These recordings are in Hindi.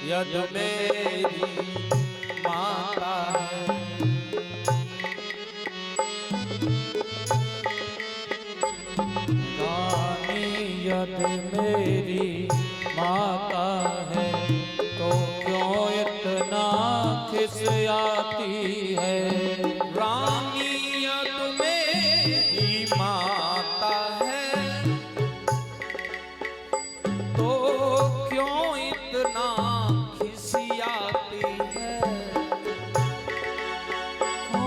यद मेरी माता है। रानी यद मेरी माता है तो क्यों इतना खिसियाती है। रानी यद मेरी माता है तो क्यों इतना खिसियाती है। ओ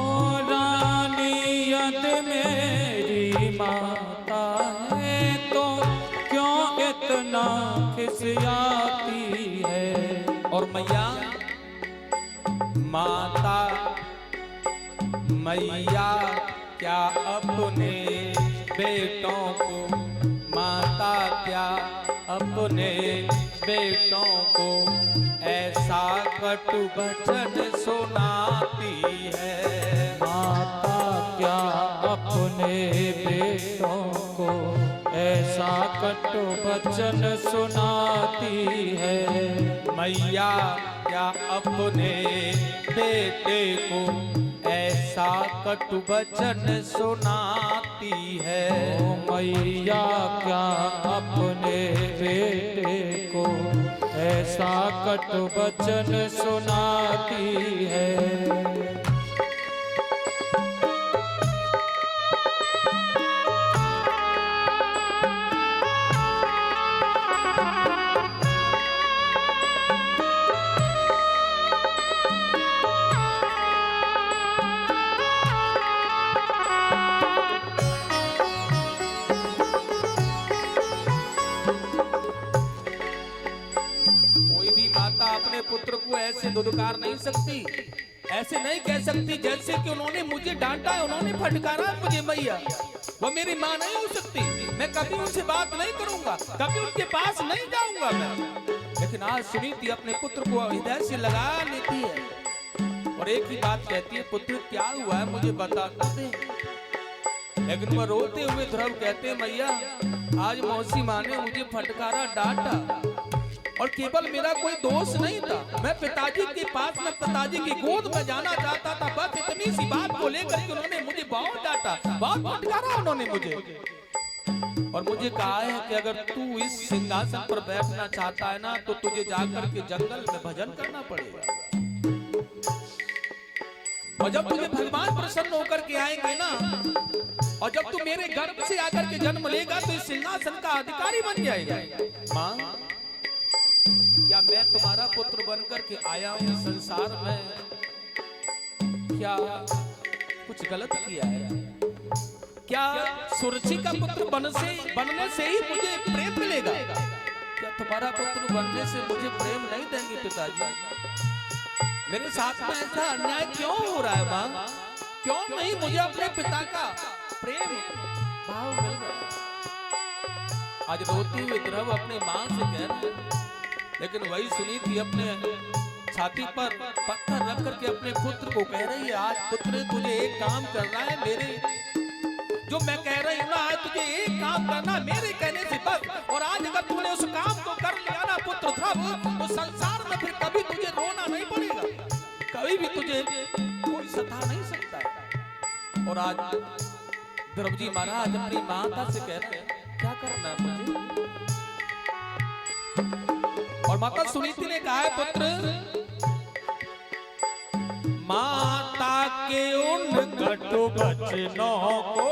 रानी यद मेरी माता है तो क्यों इतना खिसियाती है। और मैया माता मैया क्या अपने बेटों को, माता क्या अपने बेटों को ऐसा कटु वचन सुनाती है। माता क्या अपने बेटों को ऐसा कटु वचन सुनाती है। मैया क्या अपने बेटे को ऐसा कटु वचन सुनाती है। ओ मैया क्या अपने बेटे को ऐसा कटु वचन सुनाती है। अपने पुत्र को ऐसे दुदकार नहीं सकती, ऐसे नहीं कह सकती जैसे कि उन्होंने मुझे डांटा है, उन्होंने फटकारा है मुझे। मैया वो मेरी माँ नहीं हो सकती। मैं कभी उनसे बात नहीं करूंगा, कभी उनके पास नहीं जाऊंगा मैं। लेकिन आज सुनीति अपने पुत्र को हृदय से लगा लेती है और एक ही बात कहती है, पुत्र क्या हुआ है मुझे बता दे। लेकिन वह रोते हुए ध्रुव कहते हैं, मैया आज मौसी माँ ने मुझे फटकारा, डांटा और केवल मेरा कोई दोष नहीं था। मैं पिताजी के पास, मैं पिताजी की गोद में जाना चाहता था। बस इतनी सी बात को लेकर के उन्होंने मुझे बहुत डांटा, बहुत फटकारा उन्होंने मुझे। और मुझे कहा है कि अगर तू इस सिंहासन पर बैठना चाहता है ना तो तुझे जाकर के जंगल में भजन करना पड़ेगा। और जब तुझे भगवान प्रसन्न होकर के आएंगे ना, और जब तू मेरे गर्भ से आकर के जन्म लेगा तो इस सिंहासन का अधिकारी बन जाएगा। माँ क्या मैं तुम्हारा पुत्र बनकर के आया हूं संसार में, क्या कुछ गलत किया है? क्या सुरुचि का पुत्र बनने से ही मुझे प्रेम मिलेगा? क्या तुम्हारा पुत्र बनने से मुझे प्रेम नहीं देंगे पिताजी? मेरे साथ में ऐसा अन्याय क्यों हो रहा है माँ? क्यों नहीं मुझे अपने पिता का प्रेम भाव मिल रहा है? आज रोती हुई ध्रुव अपने माँ से कह रहे हैं, लेकिन वही सुनीति अपने छाती पर पत्थर रख करके अपने पुत्र को कह रही है, आज पुत्र तुझे एक काम करना है, मेरे जो मैं कह रही हूँ ना, आज तुझे एक काम करना है मेरे कहने से बस। और आज अगर तूने उस काम को कर लिया ना पुत्र ध्रुव, तो संसार में फिर कभी तुझे रोना नहीं पड़ेगा, कभी भी तुझे कोई सता नहीं सकता है। और आज ध्रुव जी महाराज अपनी माता से कह रहे हैं, क्या करना है मुझे? और माता सुनीति ने कहा है, पुत्र माता के उन कटु वचनों को,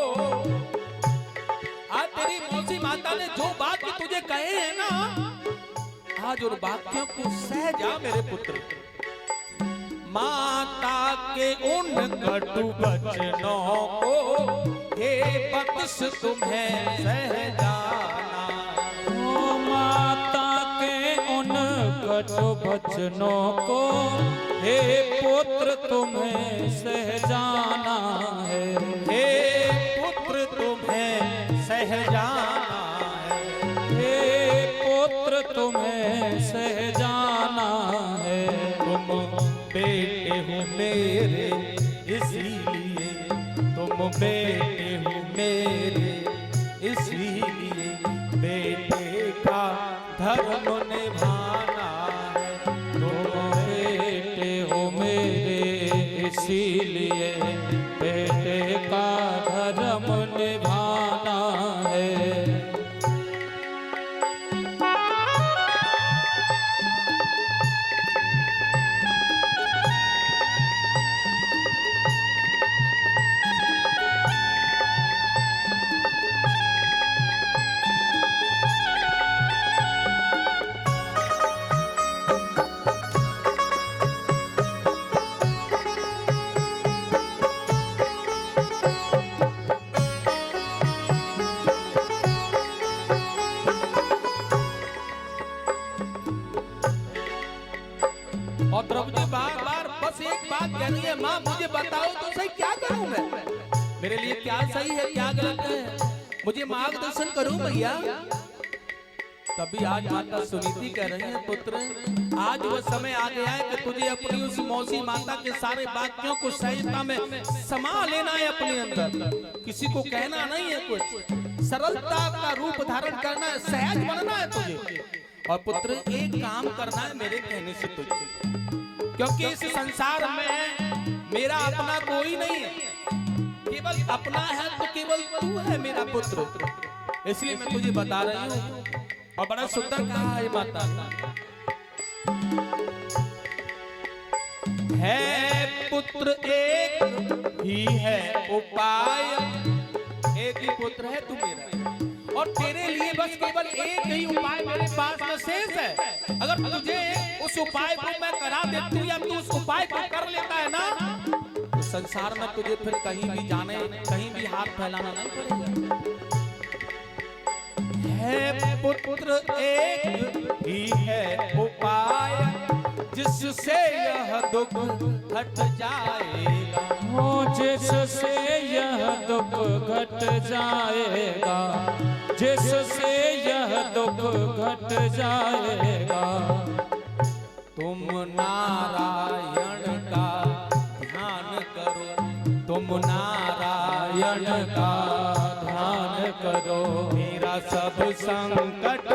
आज तेरी मौसी माता ने जो बात तुझे कहे हैं ना, आज उन वाक्यों को सह जा मेरे पुत्र। माता के उन कटु वचनों को हे बख्श तुम्हें सह जाना। ओ माता के उन कटु वचनों को हे पुत्र तुम्हें सह जाना है। हे पुत्र तुम्हें सह जाना है। हे पुत्र तुम्हें सह जाना है। तुम बेटे हो मेरे इसीलिए, तुम बेटे हो मेरे इसलिए बेटे का धर्म निभाना है। तुम इसीलिए बेटे का धर्म निभाना है। और द्रौपदी बार बार बस एक बात कह रही है, माँ मुझे बताओ तो सही क्या करूं मैं, मेरे लिए क्या सही है क्या गलत है, मुझे मार्गदर्शन करो भैया। तभी आज माता सुनीति कह रही है, पुत्र आज वो समय आ गया है कि तुझे अपनी उस मौसी माता के सारे वाक्यों को सहजता में समा लेना है अपने अंदर, किसी को कहना नहीं है, कुछ सरलता का रूप धारण करना है, सहज बनना है तुझे। और पुत्र एक काम करना है मेरे कहने से तुझे, क्योंकि इस संसार में मेरा अपना कोई नहीं है, केवल अपना है तो केवल तू है मेरा पुत्र, इसलिए मैं तुझे बता रही हूँ। और बड़ा सुंदर कहा है माता, है पुत्र एक ही है उपाय, एक ही पुत्र है तू मेरा, और तेरे लिए बस केवल एक ही उपाय मेरे पास में शेष है। अगर तुझे उस उपाय को मैं करा देती हूँ या तू उस उपाय को कर लेता है ना, तो संसार में तुझे फिर कहीं भी जाने, कहीं भी हाथ फैलाना नहीं पड़ेगा। है पुत्र एक ही है उपाय, जिससे यह दुख हट जाएगा, हो जिससे यह दुख घट जाएगा, जिससे यह दुख घट जाएगा। तुम नारायण का ध्यान करो, तुम नारायण का ध्यान करो, मेरा सब संकट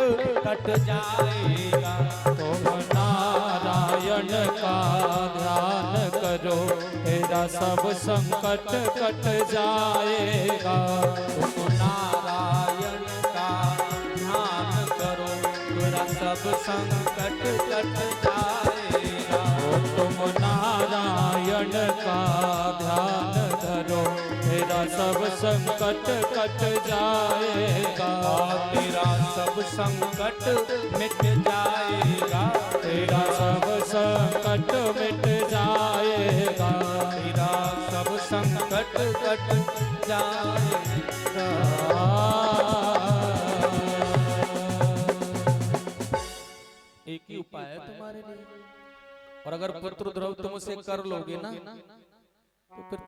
कट जाएगा। तुम नारायण का ध्यान करो, तेरा सब संकट कट जाएगा। तुम नारायण का ध्यान करो, तेरा सब संकट कट जाएगा। तुम नारायण का ध्यान धरो, तेरा सब संकट कट जाएगा। तेरा सब संकट मिट जाएगा, तेरा सब संकट मिट जाएगा, तेरा सब संकट कट जाएगा। एक ही उपाय है तुम्हारे लिए, और अगर पुत्र द्रव तुम उसे कर लोगे ना, तो फिर